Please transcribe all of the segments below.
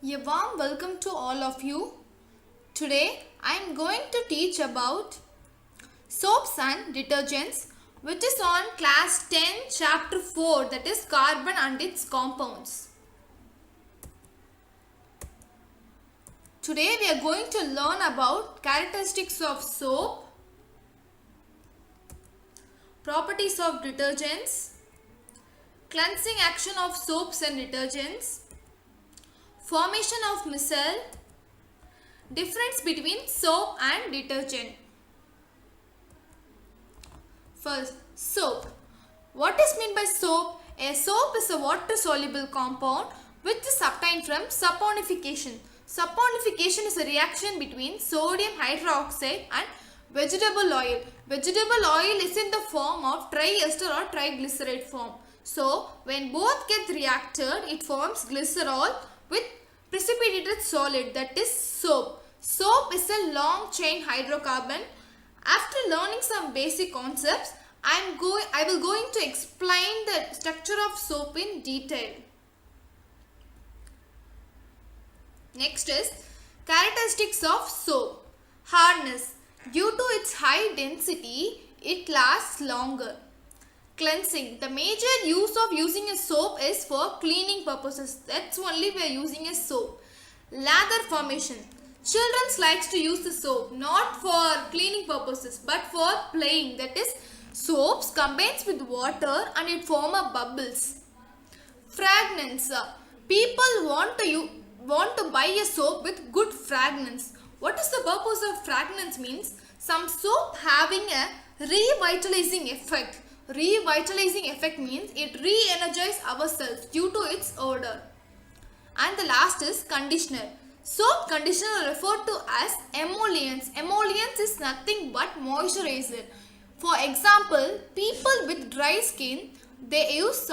A warm welcome to all of you. Today I am going to teach about soaps and detergents, which is on class 10 chapter 4, that is carbon and its compounds. Today we are going to learn about characteristics of soap, properties of detergents, cleansing action of soaps and detergents, formation of micelle, difference between soap and detergent. First, soap. What is meant by soap? A soap is a water-soluble compound which is obtained from saponification. Saponification is a reaction between sodium hydroxide and vegetable oil. Vegetable oil is in the form of triester or triglyceride form. So, when both get reacted, it forms glycerol with precipitated solid, that is soap. Soap is a long chain hydrocarbon. After learning some basic concepts, I will going to explain the structure of soap in detail. Next is characteristics of soap. Hardness. Due to its high density, it lasts longer. Cleansing. The major use of using a soap is for cleaning purposes. That's only we are using a soap. Lather formation. Children likes to use the soap not for cleaning purposes but for playing. That is, soaps combines with water and it form a bubbles. Fragrance. People want to buy a soap with good fragrance. What is the purpose of fragrance means? Some soap having a revitalizing effect. Revitalizing effect means it re-energizes ourselves due to its odor. And the last is conditioner. Soap conditioner are referred to as emollients. Emollients is nothing but moisturizer. For example, people with dry skin, they use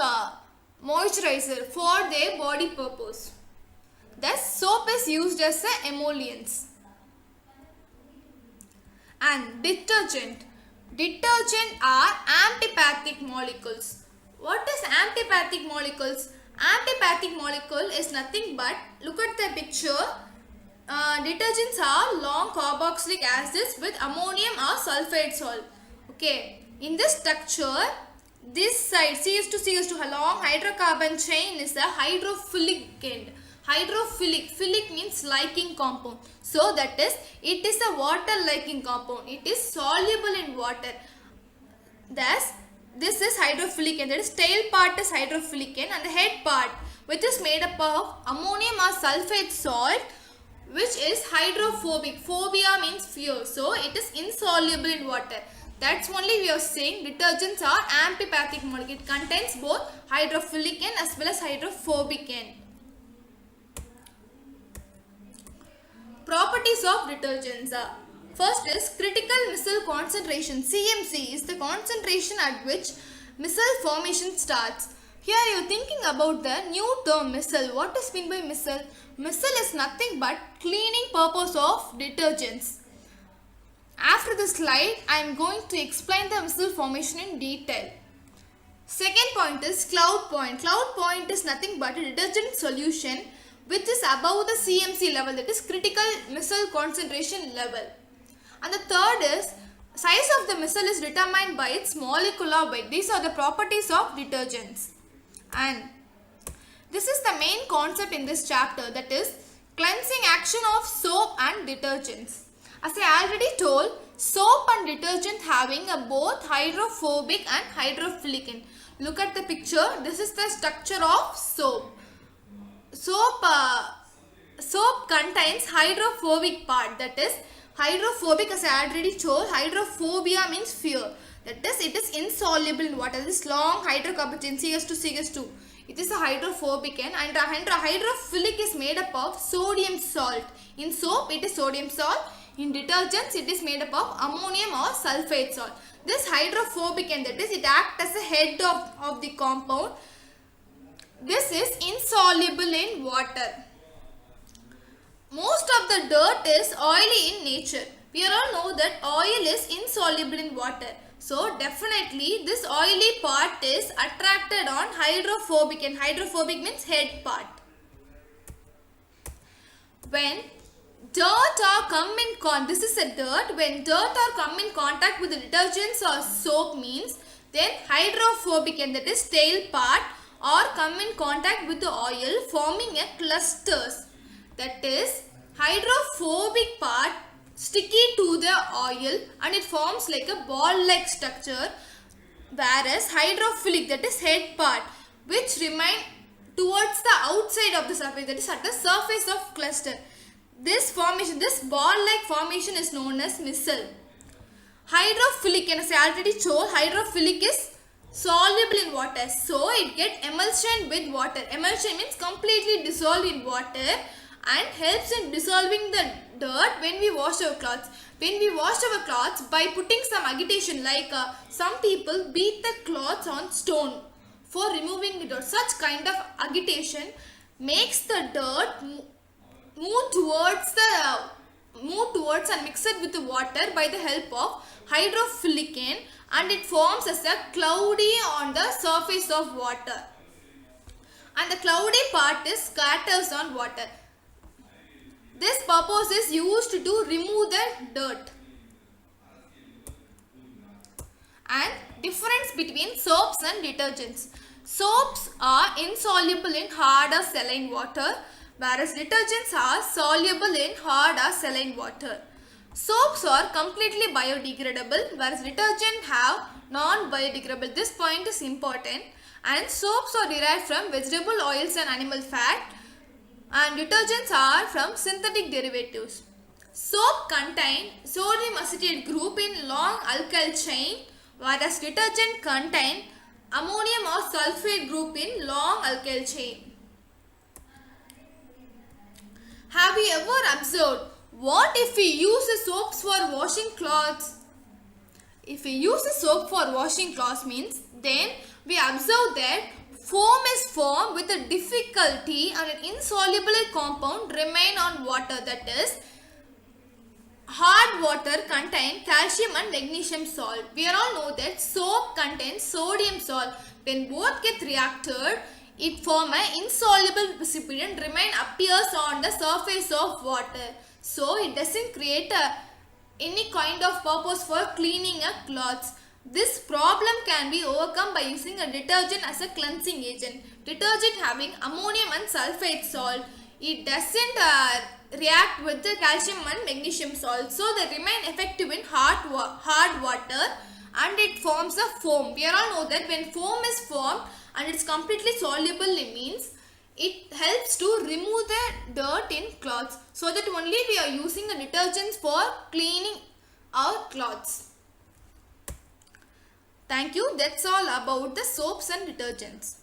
moisturizer for their body purpose. Thus, soap is used as a emollients. And detergent. Detergent are antipathic molecules. What is antipathic molecules? Antipathic molecule is nothing but, look at the picture, detergents are long carboxylic acids with ammonium or sulfate salt. Okay, in this structure, this side CH2 a long hydrocarbon chain is a hydrophilic end. Philic means liking compound. So that is, it is a water liking compound. It is soluble in water. Thus, this is hydrophilic end. That is, tail part is hydrophilic end and the head part, which is made up of ammonium or sulfate salt, which is hydrophobic. Phobia means fear. So it is insoluble in water. That's only we are saying detergents are antipathic molecule. It contains both hydrophilic end as well as hydrophobic end. Properties of detergents are: first is critical micelle concentration. CMC is the concentration at which micelle formation starts. Here you are thinking about the new term micelle. What is meant by micelle? Micelle is nothing but cleaning purpose of detergents. After this slide, I am going to explain the micelle formation in detail. Second point is cloud point. Cloud point is nothing but a detergent solution which is above the CMC level, that is critical micelle concentration level. And the third is size of the micelle is determined by its molecular weight. These are the properties of detergents. And this is the main concept in this chapter, that is cleansing action of soap and detergents. As I already told, soap and detergent having a both hydrophobic and hydrophilic end. Look at the picture. This is the structure of soap. Soap contains hydrophobic part, that is hydrophobic. As I already told, hydrophobia means fear. That is, it is insoluble in water. This long hydrocarbon chain CH2. It is a hydrophobic end, and hydrophilic is made up of sodium salt. In soap, it is sodium salt. In detergents, it is made up of ammonium or sulfate salt. This hydrophobic end, that is, it acts as a head of the compound. This is insoluble in water. Most of the dirt is oily in nature. We all know that oil is insoluble in water. So definitely this oily part is attracted on hydrophobic, and hydrophobic means head part. when dirt or come in this is a dirt. When dirt or come in contact with the detergents or soap means then hydrophobic, and that is tail part, or come in contact with the oil forming a clusters. That is hydrophobic part sticky to the oil and it forms like a ball like structure, whereas hydrophilic, that is head part, which remain towards the outside of the surface, that is at the surface of cluster. This formation, this ball like formation is known as missile. Hydrophilic, and as I already told, hydrophilic is soluble in water, so it get emulsion with water. Emulsion means completely dissolved in water and helps in dissolving the dirt when we wash our clothes. When we wash our clothes by putting some agitation, like some people beat the clothes on stone for removing the dirt. Such kind of agitation makes the dirt move towards and mix it with the water by the help of hydrophilic, and it forms as a cloudy on the surface of water, and the cloudy part is scatters on water. This purpose is used to remove the dirt. And difference between soaps and detergents. Soaps are insoluble in hard or saline water, whereas detergents are soluble in hard or saline water. Soaps are completely biodegradable, whereas detergents have non-biodegradable. This point is important. And soaps are derived from vegetable oils and animal fat, and detergents are from synthetic derivatives. Soap contain sodium acetate group in long alkyl chain, whereas detergent contain ammonium or sulfate group in long alkyl chain. Have you ever observed what if we use the soaps for washing clothes? If we use the soap for washing clothes means then we observe that foam is formed with a difficulty and an insoluble compound remain on water. That is, hard water contain calcium and magnesium salt. We all know that soap contains sodium salt. When both get reacted, it form an insoluble precipitant remain appears on the surface of water. So it doesn't create any kind of purpose for cleaning a clothes. This problem can be overcome by using a detergent as a cleansing agent. Detergent having ammonium and sulfate salt, it doesn't react with the calcium and magnesium salt, so they remain effective in hard water and it forms a foam. We all know that when foam is formed and it's completely soluble, it means it helps to remove the dirt in clothes, so that only we are using the detergents for cleaning our clothes. Thank you. That's all about the soaps and detergents.